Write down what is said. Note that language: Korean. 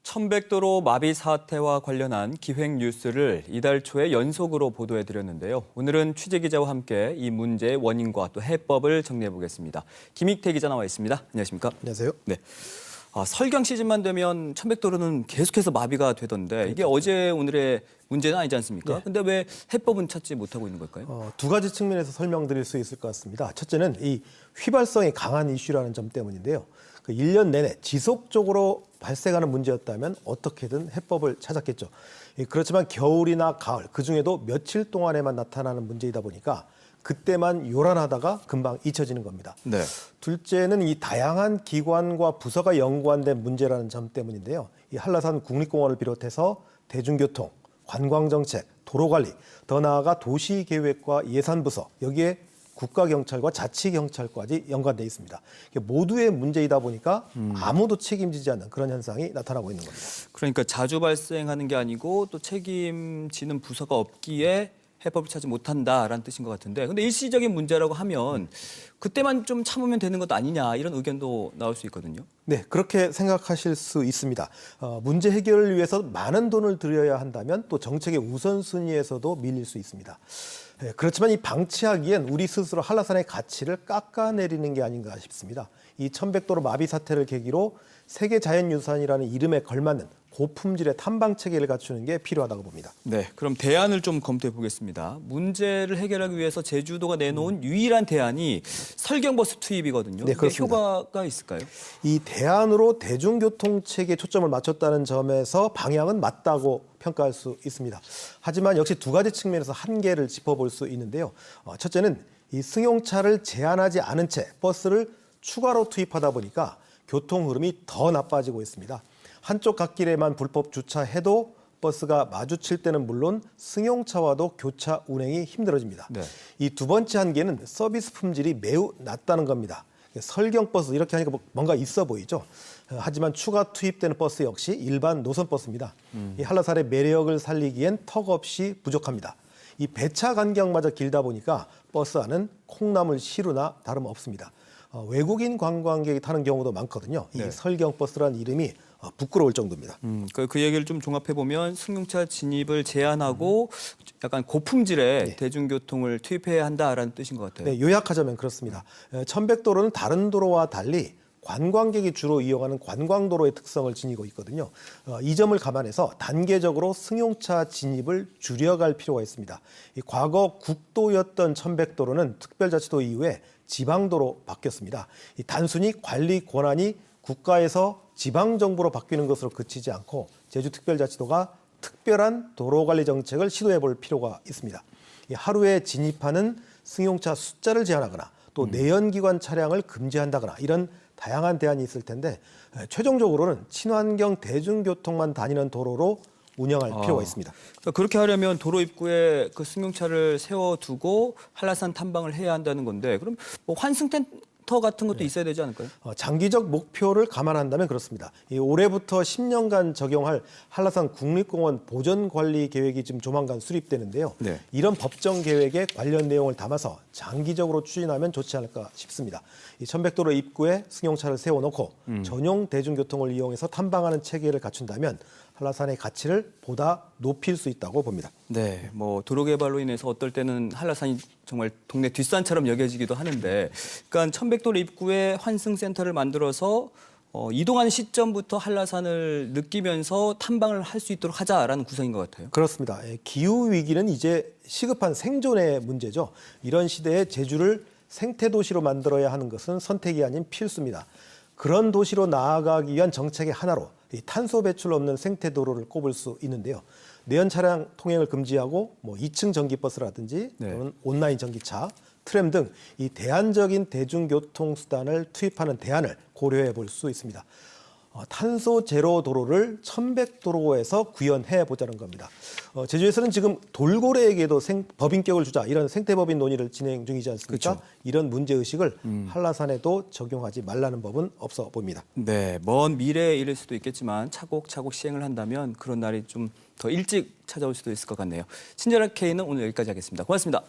천백도로 마비 사태와 관련한 기획 뉴스를 이달 초에 연속으로 보도해드렸는데요. 오늘은 취재기자와 함께 이 문제의 원인과 또 해법을 정리해보겠습니다. 김익태 기자 나와 있습니다. 안녕하십니까? 안녕하세요. 네. 설경 시즌만 되면 천백도로는 계속해서 마비가 되던데 이게 어제 오늘의 문제는 아니지 않습니까? 네. 근데 왜 해법은 찾지 못하고 있는 걸까요? 두 가지 측면에서 설명드릴 수 있을 것 같습니다. 첫째는 이 휘발성이 강한 이슈라는 점 때문인데요. 그 1년 내내 지속적으로 발생하는 문제였다면 어떻게든 해법을 찾았겠죠. 그렇지만 겨울이나 가을, 그중에도 며칠 동안에만 나타나는 문제이다 보니까 그때만 요란하다가 금방 잊혀지는 겁니다. 네. 둘째는 이 다양한 기관과 부서가 연관된 문제라는 점 때문인데요. 이 한라산 국립공원을 비롯해서 대중교통, 관광정책, 도로관리, 더 나아가 도시계획과 예산부서, 여기에 국가경찰과 자치경찰까지 연관돼 있습니다. 이게 모두의 문제이다 보니까 아무도 책임지지 않는 그런 현상이 나타나고 있는 겁니다. 그러니까 자주 발생하는 게 아니고 또 책임지는 부서가 없기에 해법을 찾지 못한다라는 뜻인 것 같은데, 근데 일시적인 문제라고 하면 그때만 좀 참으면 되는 것 아니냐 이런 의견도 나올 수 있거든요. 네, 그렇게 생각하실 수 있습니다. 문제 해결을 위해서 많은 돈을 들여야 한다면 또 정책의 우선순위에서도 밀릴 수 있습니다. 그렇지만 이 방치하기엔 우리 스스로 한라산의 가치를 깎아내리는 게 아닌가 싶습니다. 이 천백도로 마비 사태를 계기로 세계자연유산이라는 이름에 걸맞는 고품질의 탐방 체계를 갖추는 게 필요하다고 봅니다. 네, 그럼 대안을 좀 검토해 보겠습니다. 문제를 해결하기 위해서 제주도가 내놓은 유일한 대안이 설경버스 투입이거든요. 네, 그렇습니다. 효과가 있을까요? 이 대안으로 대중교통 체계에 초점을 맞췄다는 점에서 방향은 맞다고 평가할 수 있습니다. 하지만 역시 두 가지 측면에서 한계를 짚어볼 수 있는데요. 첫째는 이 승용차를 제한하지 않은 채 버스를 추가로 투입하다 보니까 교통 흐름이 더 나빠지고 있습니다. 한쪽 갓길에만 불법 주차해도 버스가 마주칠 때는 물론 승용차와도 교차 운행이 힘들어집니다. 네. 이 두 번째 한계는 서비스 품질이 매우 낮다는 겁니다. 설경버스 이렇게 하니까 뭔가 있어 보이죠. 하지만 추가 투입되는 버스 역시 일반 노선버스입니다. 이 한라산의 매력을 살리기엔 턱없이 부족합니다. 이 배차 간격마저 길다 보니까 버스 안은 콩나물 시루나 다름없습니다. 외국인 관광객이 타는 경우도 많거든요. 이 네. 설경버스라는 이름이 부끄러울 정도입니다. 그 얘기를 좀 종합해 보면 승용차 진입을 제한하고 약간 고품질의 네. 대중교통을 투입해야 한다라는 뜻인 것 같아요. 네, 요약하자면 그렇습니다. 천백도로는 다른 도로와 달리 관광객이 주로 이용하는 관광도로의 특성을 지니고 있거든요. 이 점을 감안해서 단계적으로 승용차 진입을 줄여갈 필요가 있습니다. 이 과거 국도였던 천백도로는 특별자치도 이후에 지방도로 바뀌었습니다. 이 단순히 관리 권한이 국가에서 지방정부로 바뀌는 것으로 그치지 않고 제주특별자치도가 특별한 도로관리 정책을 시도해 볼 필요가 있습니다. 이 하루에 진입하는 승용차 숫자를 제한하거나 또 내연기관 차량을 금지한다거나 이런 다양한 대안이 있을 텐데 최종적으로는 친환경 대중교통만 다니는 도로로 운영할 필요가 있습니다. 그러니까 그렇게 하려면 도로 입구에 그 승용차를 세워두고 한라산 탐방을 해야 한다는 건데, 그럼 뭐 환승센터 같은 것도 있어야 되지 않을까요? 장기적 목표를 감안한다면 그렇습니다. 올해부터 10년간 적용할 한라산 국립공원 보전관리 계획이 지금 조만간 수립되는데요. 네. 이런 법정 계획에 관련 내용을 담아서 장기적으로 추진하면 좋지 않을까 싶습니다. 이 천백도로 입구에 승용차를 세워놓고 전용 대중교통을 이용해서 탐방하는 체계를 갖춘다면 한라산의 가치를 보다 높일 수 있다고 봅니다. 네, 뭐 도로 개발로 인해서 어떨 때는 한라산이 정말 동네 뒷산처럼 여겨지기도 하는데, 그러니까 천백도로 입구에 환승센터를 만들어서 이동하는 시점부터 한라산을 느끼면서 탐방을 할 수 있도록 하자라는 구성인 것 같아요. 그렇습니다. 기후 위기는 이제 시급한 생존의 문제죠. 이런 시대에 제주를 생태도시로 만들어야 하는 것은 선택이 아닌 필수입니다. 그런 도시로 나아가기 위한 정책의 하나로 이 탄소 배출 없는 생태도로를 꼽을 수 있는데요. 내연 차량 통행을 금지하고 2층 전기버스라든지 네. 또는 온라인 전기차, 트램 등 이 대안적인 대중교통 수단을 투입하는 대안을 고려해 볼 수 있습니다. 탄소 제로 도로를 천백도로에서 구현해 보자는 겁니다. 제주에서는 지금 돌고래에게도 법인격을 주자 이런 생태법인 논의를 진행 중이지 않습니까? 그렇죠. 이런 문제의식을 한라산에도 적용하지 말라는 법은 없어 보입니다. 네, 먼 미래에 이를 수도 있겠지만 차곡차곡 시행을 한다면 그런 날이 좀 더 일찍 찾아올 수도 있을 것 같네요. 친절한 K는 오늘 여기까지 하겠습니다. 고맙습니다.